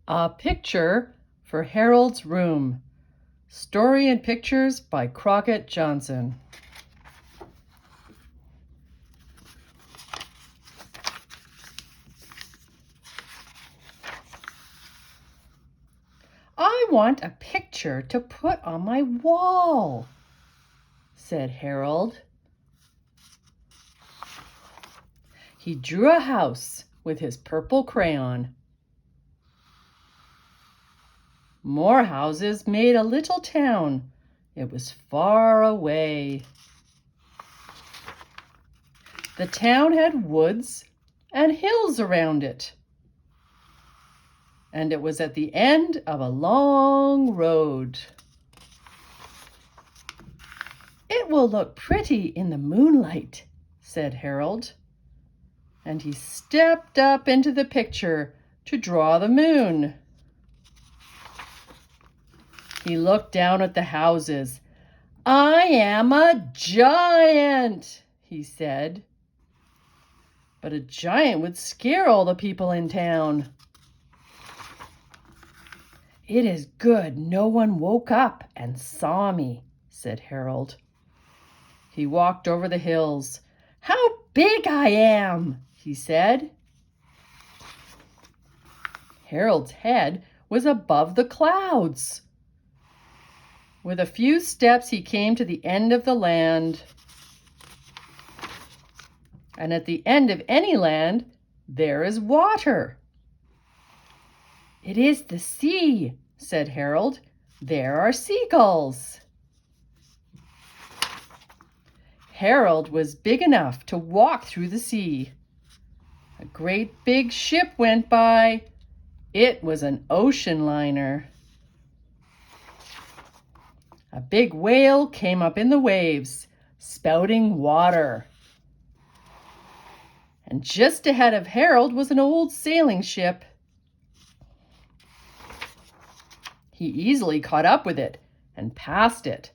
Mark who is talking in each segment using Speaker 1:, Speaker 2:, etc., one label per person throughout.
Speaker 1: A Picture for Harold's Room. Story and Pictures by Crockett Johnson. I want a picture to put on my wall, said Harold. He drew a house with his purple crayon. More houses made a little town. It was far away. The town had woods and hills around it. And it was at the end of a long road. It will look pretty in the moonlight, said Harold. And he stepped up into the picture to draw the moon. He looked down at the houses. "I am a giant," he said. But a giant would scare all the people in town. "It is good no one woke up and saw me," said Harold. He walked over the hills. "How big I am," he said. Harold's head was above the clouds. With a few steps, he came to the end of the land. And at the end of any land, there is water. "It is the sea," said Harold. "There are seagulls." Harold was big enough to walk through the sea. A great big ship went by. It was an ocean liner. A big whale came up in the waves, spouting water. And just ahead of Harold was an old sailing ship. He easily caught up with it and passed it.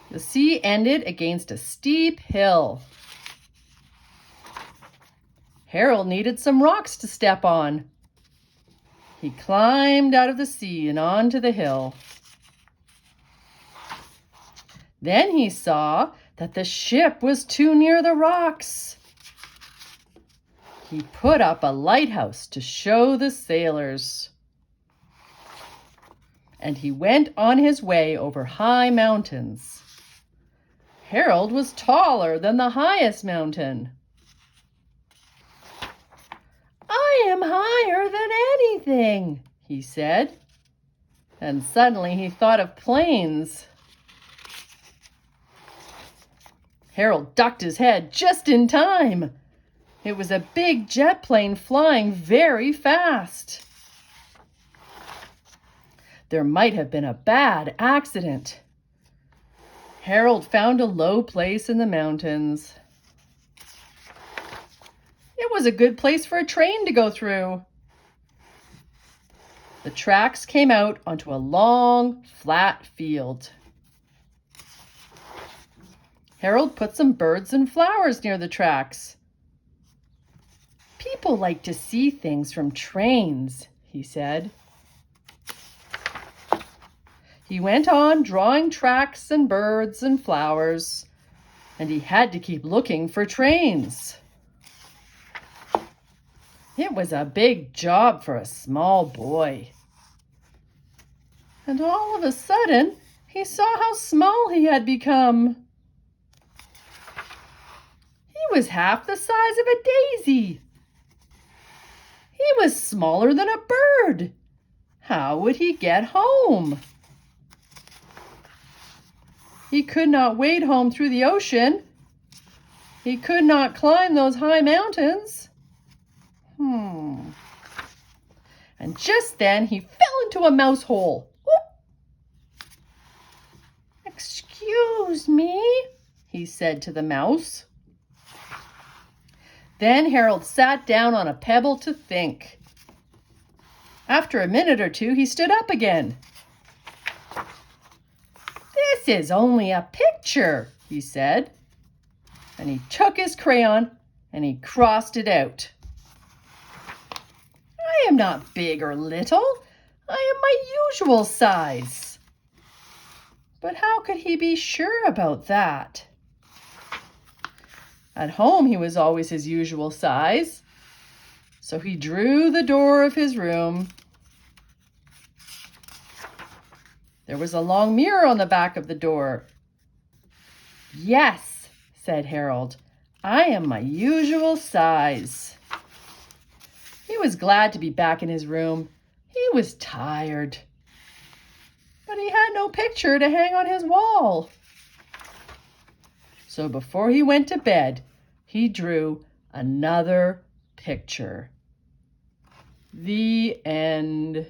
Speaker 1: The sea ended against a steep hill. Harold needed some rocks to step on. He climbed out of the sea and onto the hill. Then he saw that the ship was too near the rocks. He put up a lighthouse to show the sailors. And he went on his way over high mountains. Harold was taller than the highest mountain. "I am higher than anything," he said. And suddenly he thought of planes. Harold ducked his head just in time. It was a big jet plane flying very fast. There might have been a bad accident. Harold found a low place in the mountains. It was a good place for a train to go through. The tracks came out onto a long, flat field. Harold put some birds and flowers near the tracks. "People like to see things from trains," he said. He went on drawing tracks and birds and flowers, and he had to keep looking for trains. It was a big job for a small boy. And all of a sudden, he saw how small he had become. He was half the size of a daisy. He was smaller than a bird. How would he get home? He could not wade home through the ocean. He could not climb those high mountains. And just then he fell into a mouse hole. Whoop! "Excuse me," he said to the mouse. Then Harold sat down on a pebble to think. After a minute or two, he stood up again. "This is only a picture," he said. And he took his crayon and he crossed it out. "I am not big or little. I am my usual size. But how could he be sure about that? At home, he was always his usual size. So he drew the door of his room. There was a long mirror on the back of the door. Yes, said Harold, I am my usual size. He was glad to be back in his room. He was tired. But he had no picture to hang on his wall. So before he went to bed, he drew another picture. The end.